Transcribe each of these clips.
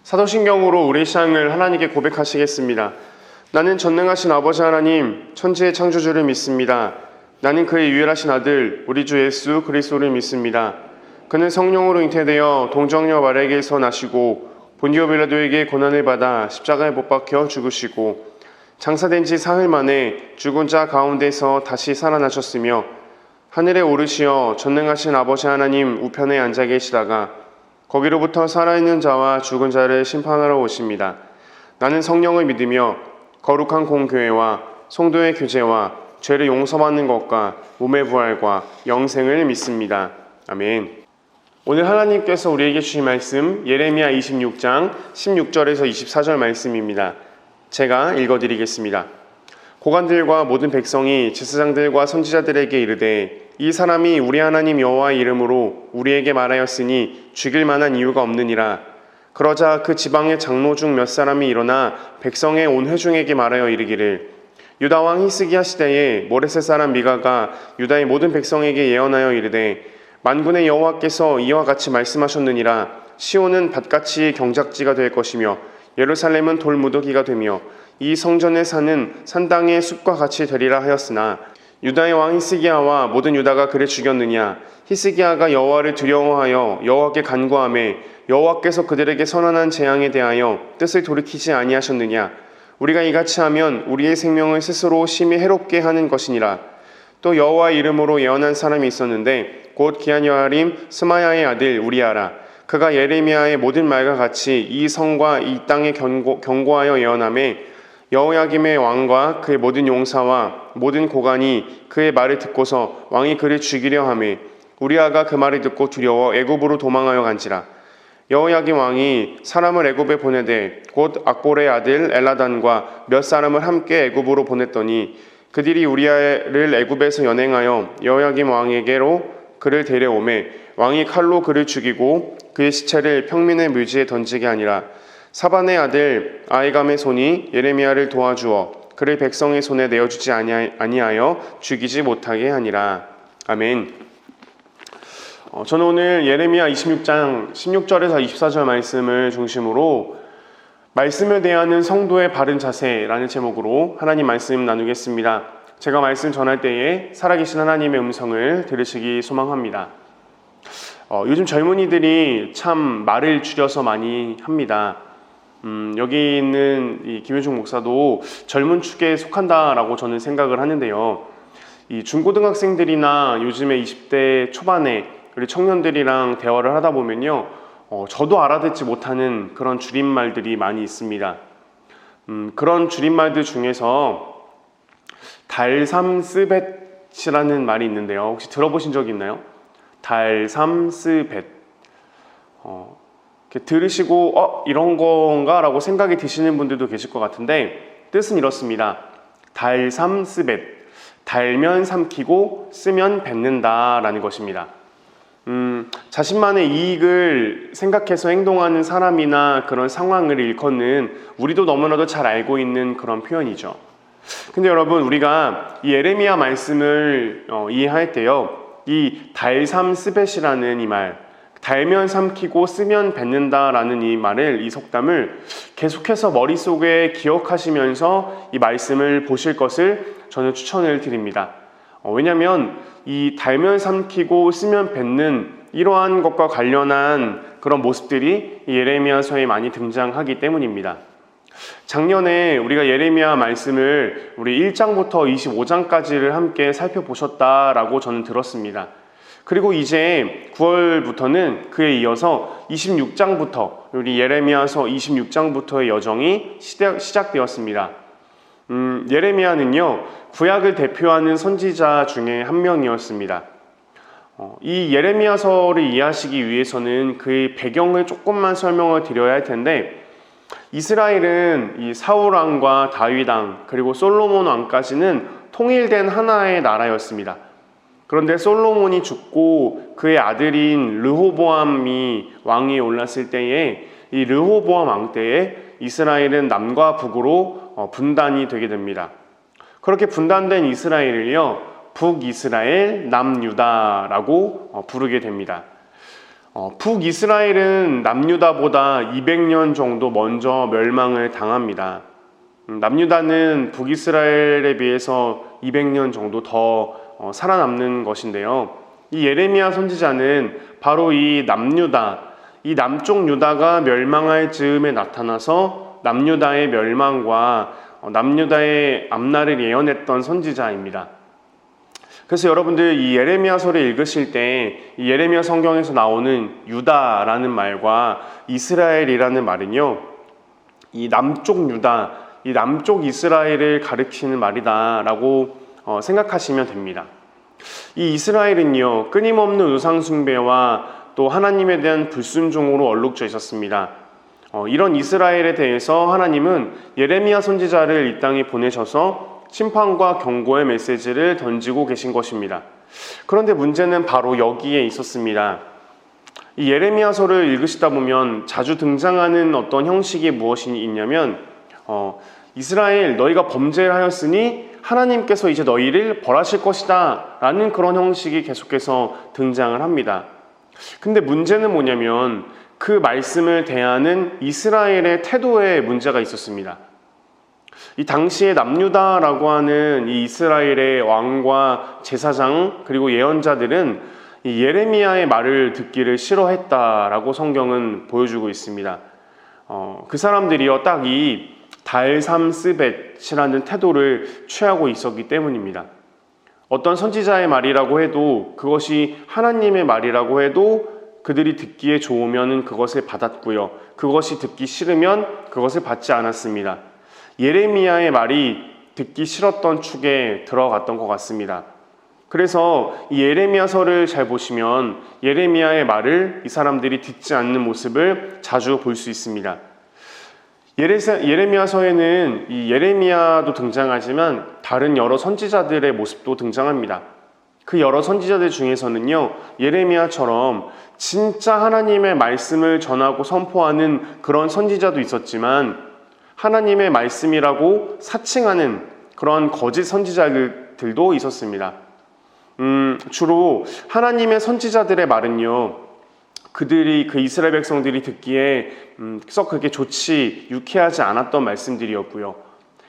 사도신경으로 우리 신앙을 하나님께 고백하시겠습니다. 나는 전능하신 아버지 하나님, 천지의 창조주를 믿습니다. 나는 그의 유일하신 아들, 우리 주 예수 그리스도를 믿습니다. 그는 성령으로 잉태되어 동정녀 마리아에게서 나시고 본디오 빌라도에게 고난을 받아 십자가에 못 박혀 죽으시고 장사된 지 사흘 만에 죽은 자 가운데서 다시 살아나셨으며 하늘에 오르시어 전능하신 아버지 하나님 우편에 앉아 계시다가 거기로부터 살아있는 자와 죽은 자를 심판하러 오십니다. 나는 성령을 믿으며 거룩한 공교회와 성도의 교제와 죄를 용서받는 것과 몸의 부활과 영생을 믿습니다. 아멘. 오늘 하나님께서 우리에게 주신 말씀 예레미야 26장 16절에서 24절 말씀입니다. 제가 읽어드리겠습니다. 고관들과 모든 백성이 제사장들과 선지자들에게 이르되 이 사람이 우리 하나님 여호와의 이름으로 우리에게 말하였으니 죽일 만한 이유가 없느니라. 그러자 그 지방의 장로 중 몇 사람이 일어나 백성의 온 회중에게 말하여 이르기를 유다 왕 히스기야 시대에 모레셋 사람 미가가 유다의 모든 백성에게 예언하여 이르되 만군의 여호와께서 이와 같이 말씀하셨느니라. 시온은 밭같이 경작지가 될 것이며 예루살렘은 돌무더기가 되며 이 성전의 산은 산당의 숲과 같이 되리라 하였으나 유다의 왕 히스기야와 모든 유다가 그를 죽였느냐. 히스기야가 여호와를 두려워하여 여호와께 간구하매 여호와께서 그들에게 선언한 재앙에 대하여 뜻을 돌이키지 아니하셨느냐. 우리가 이같이 하면 우리의 생명을 스스로 심히 해롭게 하는 것이니라. 또 여호와의 이름으로 예언한 사람이 있었는데 곧 기한여아림 스마야의 아들 우리아라. 그가 예레미야의 모든 말과 같이 이 성과 이 땅에 경고하여 예언하매 여호야김의 왕과 그의 모든 용사와 모든 고관이 그의 말을 듣고서 왕이 그를 죽이려 하매 우리아가 그 말을 듣고 두려워 애굽으로 도망하여 간지라. 여호야김 왕이 사람을 애굽에 보내되 곧 악볼의 아들 엘라단과 몇 사람을 함께 애굽으로 보냈더니 그들이 우리아를 애굽에서 연행하여 여호야김 왕에게로 그를 데려오매 왕이 칼로 그를 죽이고 그의 시체를 평민의 묘지에 던지게 하니라. 사반의 아들 아이감의 손이 예레미야를 도와주어 그를 백성의 손에 내어주지 아니하여 죽이지 못하게 하니라. 아멘. 저는 오늘 예레미야 26장 16절에서 24절 말씀을 중심으로 말씀을 대하는 성도의 바른 자세라는 제목으로 하나님 말씀 나누겠습니다. 제가 말씀 전할 때에 살아계신 하나님의 음성을 들으시기 소망합니다. 요즘 젊은이들이 참 말을 줄여서 많이 합니다. 여기 있는 이 김효중 목사도 젊은 축에 속한다라고 저는 생각을 하는데요. 이 중고등학생들이나 요즘에 20대 초반에 우리 청년들이랑 대화를 하다 보면요, 저도 알아듣지 못하는 그런 줄임말들이 많이 있습니다. 그런 줄임말들 중에서 달삼스벳이라는 말이 있는데요. 혹시 들어보신 적 있나요? 달삼스벳. 들으시고 이런 건가? 라고 생각이 드시는 분들도 계실 것 같은데 뜻은 이렇습니다. 달삼스벳, 달면 삼키고 쓰면 뱉는다 라는 것입니다. 자신만의 이익을 생각해서 행동하는 사람이나 그런 상황을 일컫는 우리도 너무나도 잘 알고 있는 그런 표현이죠. 근데 여러분, 우리가 이 예레미야 말씀을 이해할 때요, 이 달삼스벳이라는 이 말, 달면 삼키고 쓰면 뱉는다라는 이 말을, 이 속담을 계속해서 머릿속에 기억하시면서 이 말씀을 보실 것을 저는 추천을 드립니다. 왜냐하면 이 달면 삼키고 쓰면 뱉는 이러한 것과 관련한 그런 모습들이 이 예레미야서에 많이 등장하기 때문입니다. 작년에 우리가 예레미야 말씀을 우리 1장부터 25장까지를 함께 살펴보셨다라고 저는 들었습니다. 그리고 이제 9월부터는 그에 이어서 26장부터 우리 예레미야서 26장부터의 여정이 시작되었습니다. 예레미야는요, 구약을 대표하는 선지자 중에 한 명이었습니다. 이 예레미야서를 이해하시기 위해서는 그의 배경을 조금만 설명을 드려야 할 텐데, 이스라엘은 이 사울 왕과 다윗 왕 그리고 솔로몬 왕까지는 통일된 하나의 나라였습니다. 그런데 솔로몬이 죽고 그의 아들인 르호보암이 왕위에 올랐을 때에 이 르호보암 왕 때에 이스라엘은 남과 북으로 분단이 되게 됩니다. 그렇게 분단된 이스라엘을요, 북이스라엘, 남유다라고 부르게 됩니다. 북이스라엘은 남유다보다 200년 정도 먼저 멸망을 당합니다. 남유다는 북이스라엘에 비해서 200년 정도 더 살아남는 것인데요. 이 예레미야 선지자는 바로 이 남유다, 이 남쪽 유다가 멸망할 즈음에 나타나서 남유다의 멸망과 남유다의 앞날을 예언했던 선지자입니다. 그래서 여러분들 이 예레미야서를 읽으실 때 이 예레미야 성경에서 나오는 유다라는 말과 이스라엘이라는 말은요, 이 남쪽 유다, 이 남쪽 이스라엘을 가리키는 말이다라고 생각하시면 됩니다. 이 이스라엘은요, 끊임없는 우상 숭배와 또 하나님에 대한 불순종으로 얼룩져 있었습니다. 이런 이스라엘에 대해서 하나님은 예레미야 선지자를 이 땅에 보내셔서 심판과 경고의 메시지를 던지고 계신 것입니다. 그런데 문제는 바로 여기에 있었습니다. 이 예레미야서를 읽으시다 보면 자주 등장하는 어떤 형식이 무엇이 있냐면 이스라엘 너희가 범죄를 하였으니 하나님께서 이제 너희를 벌하실 것이다 라는 그런 형식이 계속해서 등장을 합니다. 근데 문제는 뭐냐면 그 말씀을 대하는 이스라엘의 태도에 문제가 있었습니다. 이 당시에 남유다라고 하는 이 이스라엘의 왕과 제사장 그리고 예언자들은 이 예레미야의 말을 듣기를 싫어했다라고 성경은 보여주고 있습니다. 그 사람들이요 딱 이 달삼스벳이라는 태도를 취하고 있었기 때문입니다. 어떤 선지자의 말이라고 해도 그것이 하나님의 말이라고 해도 그들이 듣기에 좋으면 그것을 받았고요. 그것이 듣기 싫으면 그것을 받지 않았습니다. 예레미야의 말이 듣기 싫었던 축에 들어갔던 것 같습니다. 그래서 이 예레미야서를 잘 보시면 예레미야의 말을 이 사람들이 듣지 않는 모습을 자주 볼 수 있습니다. 예레미야서에는 이 예레미야도 등장하지만 다른 여러 선지자들의 모습도 등장합니다. 그 여러 선지자들 중에서는요, 예레미야처럼 진짜 하나님의 말씀을 전하고 선포하는 그런 선지자도 있었지만 하나님의 말씀이라고 사칭하는 그런 거짓 선지자들도 있었습니다. 주로 하나님의 선지자들의 말은요, 그들이 그 이스라엘 백성들이 듣기에 썩 그렇게 좋지 유쾌하지 않았던 말씀들이었고요.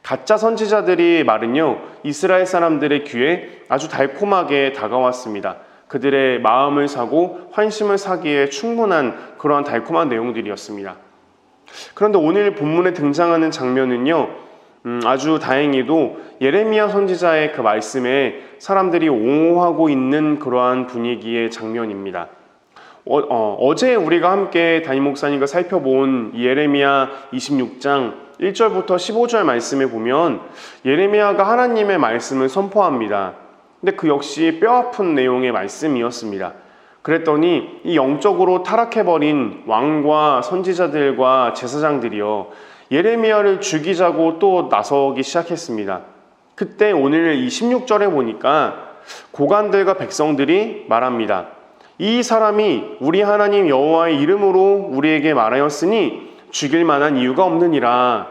가짜 선지자들이 말은요, 이스라엘 사람들의 귀에 아주 달콤하게 다가왔습니다. 그들의 마음을 사고 환심을 사기에 충분한 그러한 달콤한 내용들이었습니다. 그런데 오늘 본문에 등장하는 장면은요, 아주 다행히도 예레미야 선지자의 그 말씀에 사람들이 옹호하고 있는 그러한 분위기의 장면입니다. 어제 우리가 함께 담임 목사님과 살펴본 예레미야 26장 1절부터 15절 말씀에 보면 예레미야가 하나님의 말씀을 선포합니다. 근데 그 역시 뼈아픈 내용의 말씀이었습니다. 그랬더니 이 영적으로 타락해버린 왕과 선지자들과 제사장들이요, 예레미야를 죽이자고 또 나서기 시작했습니다. 그때 오늘 이 16절에 보니까 고관들과 백성들이 말합니다. 이 사람이 우리 하나님 여호와의 이름으로 우리에게 말하였으니 죽일 만한 이유가 없느니라.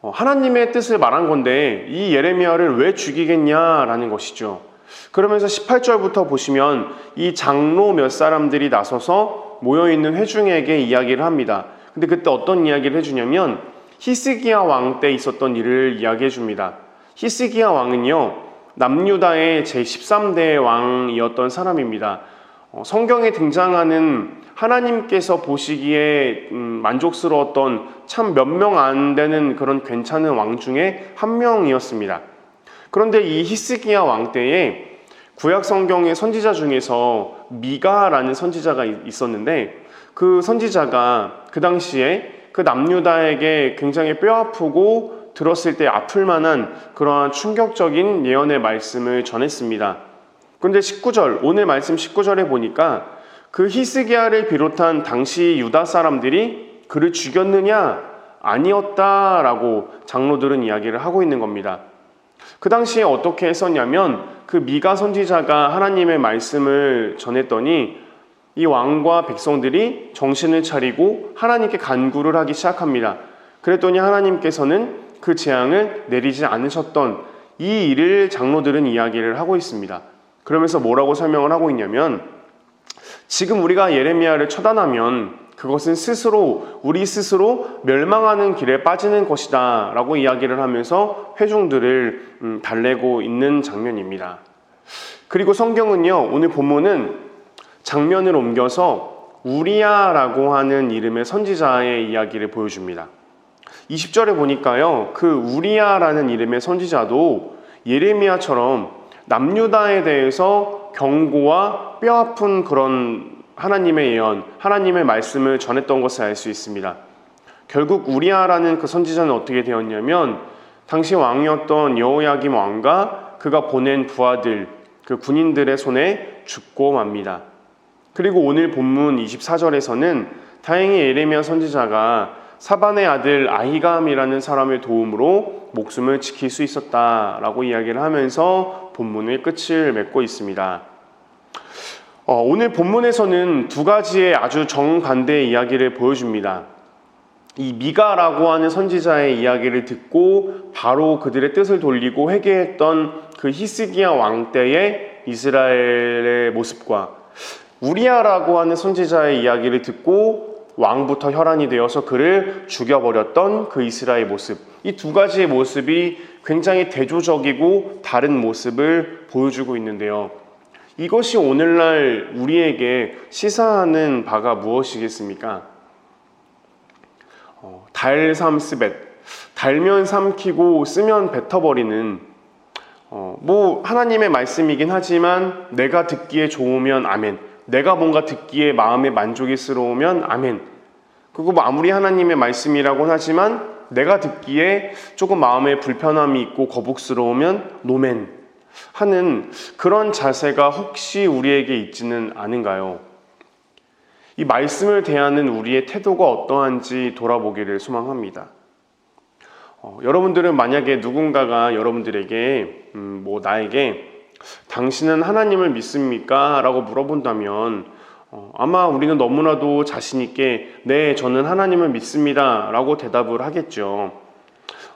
하나님의 뜻을 말한 건데 이 예레미야를 왜 죽이겠냐라는 것이죠. 그러면서 18절부터 보시면 이 장로 몇 사람들이 나서서 모여있는 회중에게 이야기를 합니다. 근데 그때 어떤 이야기를 해주냐면 히스기야 왕 때 있었던 일을 이야기해 줍니다. 히스기야 왕은요, 남유다의 제13대 왕이었던 사람입니다. 성경에 등장하는 하나님께서 보시기에 만족스러웠던 참 몇 명 안 되는 그런 괜찮은 왕 중에 한 명이었습니다. 그런데 이 히스기야 왕 때에 구약 성경의 선지자 중에서 미가라는 선지자가 있었는데 그 선지자가 그 당시에 그 남유다에게 굉장히 뼈아프고 들었을 때 아플 만한 그러한 충격적인 예언의 말씀을 전했습니다. 그런데 19절, 오늘 말씀 19절에 보니까 그 히스기야를 비롯한 당시 유다 사람들이 그를 죽였느냐? 아니었다라고 장로들은 이야기를 하고 있는 겁니다. 그 당시에 어떻게 했었냐면 그 미가 선지자가 하나님의 말씀을 전했더니 이 왕과 백성들이 정신을 차리고 하나님께 간구를 하기 시작합니다. 그랬더니 하나님께서는 그 재앙을 내리지 않으셨던 이 일을 장로들은 이야기를 하고 있습니다. 그러면서 뭐라고 설명을 하고 있냐면 지금 우리가 예레미야를 처단하면 그것은 우리 스스로 멸망하는 길에 빠지는 것이다 라고 이야기를 하면서 회중들을 달래고 있는 장면입니다. 그리고 성경은요, 오늘 본문은 장면을 옮겨서 우리야라고 하는 이름의 선지자의 이야기를 보여줍니다. 20절에 보니까요, 그 우리야라는 이름의 선지자도 예레미야처럼 남유다에 대해서 경고와 뼈아픈 그런 하나님의 예언, 하나님의 말씀을 전했던 것을 알 수 있습니다. 결국 우리야라는 그 선지자는 어떻게 되었냐면 당시 왕이었던 여호야김 왕과 그가 보낸 부하들, 그 군인들의 손에 죽고 맙니다. 그리고 오늘 본문 24절에서는 다행히 예레미야 선지자가 사반의 아들 아히감이라는 사람의 도움으로 목숨을 지킬 수 있었다라고 이야기를 하면서 본문의 끝을 맺고 있습니다. 오늘 본문에서는 두 가지의 아주 정반대의 이야기를 보여줍니다. 이 미가라고 하는 선지자의 이야기를 듣고 바로 그들의 뜻을 돌리고 회개했던 그 히스기야 왕 때의 이스라엘의 모습과 우리야라고 하는 선지자의 이야기를 듣고 왕부터 혈안이 되어서 그를 죽여버렸던 그 이스라엘의 모습, 이 두 가지의 모습이 굉장히 대조적이고 다른 모습을 보여주고 있는데요. 이것이 오늘날 우리에게 시사하는 바가 무엇이겠습니까? 달삼스벳, 달면 삼키고 쓰면 뱉어버리는 하나님의 말씀이긴 하지만 내가 듣기에 좋으면 아멘, 내가 뭔가 듣기에 마음에 만족스러우면 아멘, 그리고 아무리 하나님의 말씀이라고는 하지만 내가 듣기에 조금 마음에 불편함이 있고 거북스러우면 노멘 하는 그런 자세가 혹시 우리에게 있지는 않은가요? 이 말씀을 대하는 우리의 태도가 어떠한지 돌아보기를 소망합니다. 여러분들은 만약에 누군가가 여러분들에게 나에게 당신은 하나님을 믿습니까? 라고 물어본다면 아마 우리는 너무나도 자신 있게 네, 저는 하나님을 믿습니다 라고 대답을 하겠죠.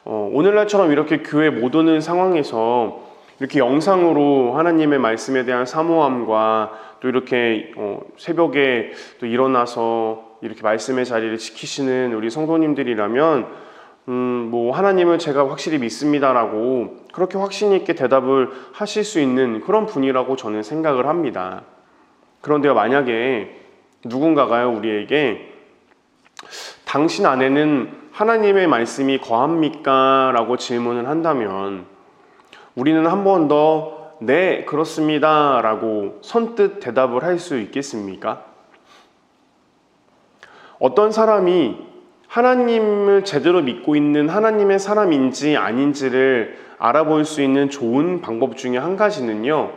오늘날처럼 이렇게 교회 못 오는 상황에서 이렇게 영상으로 하나님의 말씀에 대한 사모함과 또 이렇게 새벽에 또 일어나서 이렇게 말씀의 자리를 지키시는 우리 성도님들이라면 하나님을 제가 확실히 믿습니다라고 그렇게 확신 있게 대답을 하실 수 있는 그런 분이라고 저는 생각을 합니다. 그런데 만약에 누군가가요 우리에게 당신 안에는 하나님의 말씀이 거합니까? 라고 질문을 한다면 우리는 한 번 더 네, 그렇습니다 라고 선뜻 대답을 할 수 있겠습니까? 어떤 사람이 하나님을 제대로 믿고 있는 하나님의 사람인지 아닌지를 알아볼 수 있는 좋은 방법 중에 한 가지는요,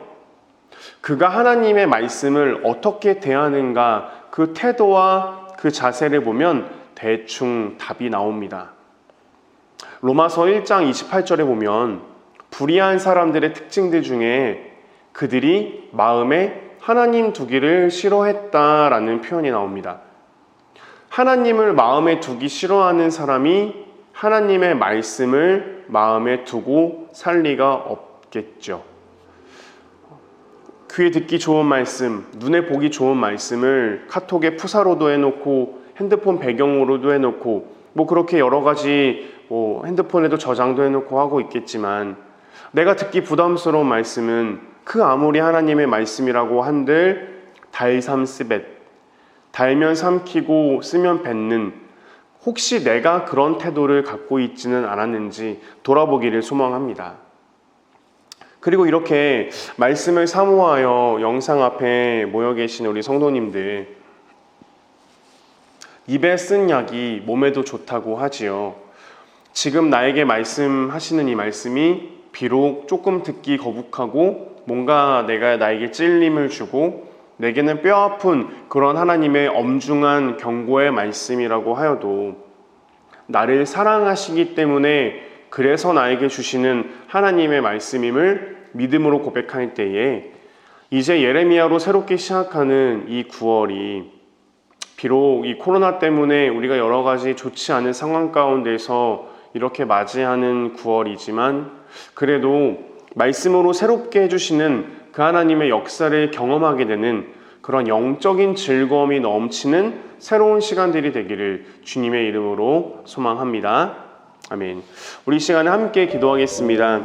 그가 하나님의 말씀을 어떻게 대하는가 그 태도와 그 자세를 보면 대충 답이 나옵니다. 로마서 1장 28절에 보면 불의한 사람들의 특징들 중에 그들이 마음에 하나님 두기를 싫어했다라는 표현이 나옵니다. 하나님을 마음에 두기 싫어하는 사람이 하나님의 말씀을 마음에 두고 살 리가 없겠죠. 귀에 듣기 좋은 말씀, 눈에 보기 좋은 말씀을 카톡에 푸사로도 해놓고 핸드폰 배경으로도 해놓고 그렇게 여러 가지 핸드폰에도 저장도 해놓고 하고 있겠지만 내가 듣기 부담스러운 말씀은 그 아무리 하나님의 말씀이라고 한들 달삼스벳, 달면 삼키고 쓰면 뱉는, 혹시 내가 그런 태도를 갖고 있지는 않았는지 돌아보기를 소망합니다. 그리고 이렇게 말씀을 사모하여 영상 앞에 모여 계신 우리 성도님들, 입에 쓴 약이 몸에도 좋다고 하지요. 지금 나에게 말씀하시는 이 말씀이 비록 조금 듣기 거북하고 뭔가 나에게 찔림을 주고 내게는 뼈아픈 그런 하나님의 엄중한 경고의 말씀이라고 하여도 나를 사랑하시기 때문에 그래서 나에게 주시는 하나님의 말씀임을 믿음으로 고백할 때에 이제 예레미야로 새롭게 시작하는 이 9월이 비록 이 코로나 때문에 우리가 여러 가지 좋지 않은 상황 가운데서 이렇게 맞이하는 9월이지만 그래도 말씀으로 새롭게 해주시는 그 하나님의 역사를 경험하게 되는 그런 영적인 즐거움이 넘치는 새로운 시간들이 되기를 주님의 이름으로 소망합니다. 아멘. 우리 이 시간에 함께 기도하겠습니다.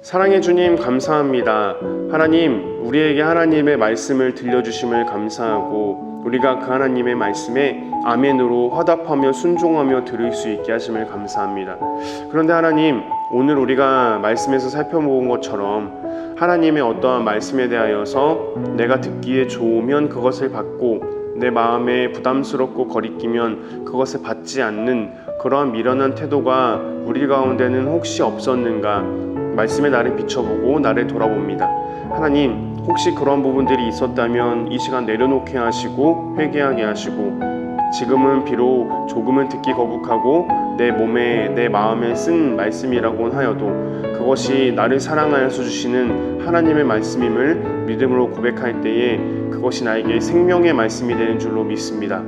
사랑의 주님 감사합니다. 하나님, 우리에게 하나님의 말씀을 들려주심을 감사하고 우리가 그 하나님의 말씀에 아멘으로 화답하며 순종하며 들을 수 있게 하심을 감사합니다. 그런데 하나님, 오늘 우리가 말씀에서 살펴본 것처럼 하나님의 어떠한 말씀에 대하여서 내가 듣기에 좋으면 그것을 받고 내 마음에 부담스럽고 거리끼면 그것을 받지 않는 그러한 미련한 태도가 우리 가운데는 혹시 없었는가? 말씀에 나를 비춰보고 나를 돌아봅니다. 하나님, 혹시 그런 부분들이 있었다면 이 시간 내려놓게 하시고 회개하게 하시고, 지금은 비록 조금은 듣기 거북하고 내 몸에 내 마음에 쓴 말씀이라고는 하여도 그것이 나를 사랑하여서 주시는 하나님의 말씀임을 믿음으로 고백할 때에 그것이 나에게 생명의 말씀이 되는 줄로 믿습니다.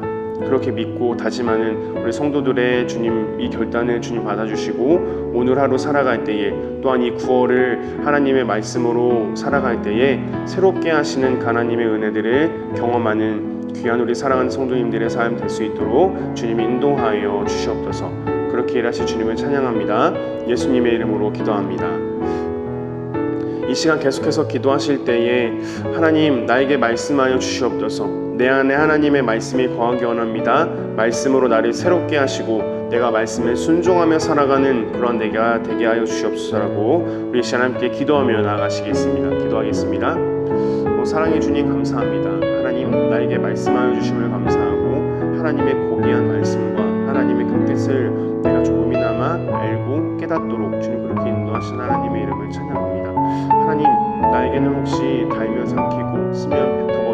그렇게 믿고 다짐하는 우리 성도들의 주님, 이 결단을 주님 받아주시고 오늘 하루 살아갈 때에 또한 이 구원을 하나님의 말씀으로 살아갈 때에 새롭게 하시는 하나님의 은혜들을 경험하는 귀한 우리 사랑하는 성도님들의 삶 될 수 있도록 주님이 인도하여 주시옵소서. 그렇게 일하실 주님을 찬양합니다. 예수님의 이름으로 기도합니다. 이 시간 계속해서 기도하실 때에 하나님, 나에게 말씀하여 주시옵소서. 내 안에 하나님의 말씀이 거하기 원합니다. 말씀으로 나를 새롭게 하시고 내가 말씀에 순종하며 살아가는 그런 내가 되게 하여 주시옵소서라고 우리 시간 함께 기도하며 나아가시겠습니다. 기도하겠습니다. 사랑의 주님 감사합니다. 하나님, 나에게 말씀하여 주심을 감사하고 하나님의 고귀한 말씀과 하나님의 그 뜻을 내가 조금이나마 알고 깨닫도록 주님 그렇게 인도하신 하나님의 이름을 찬양합니다. 하나님, 나에게는 혹시 달면 삼키고 쓰면 뱉어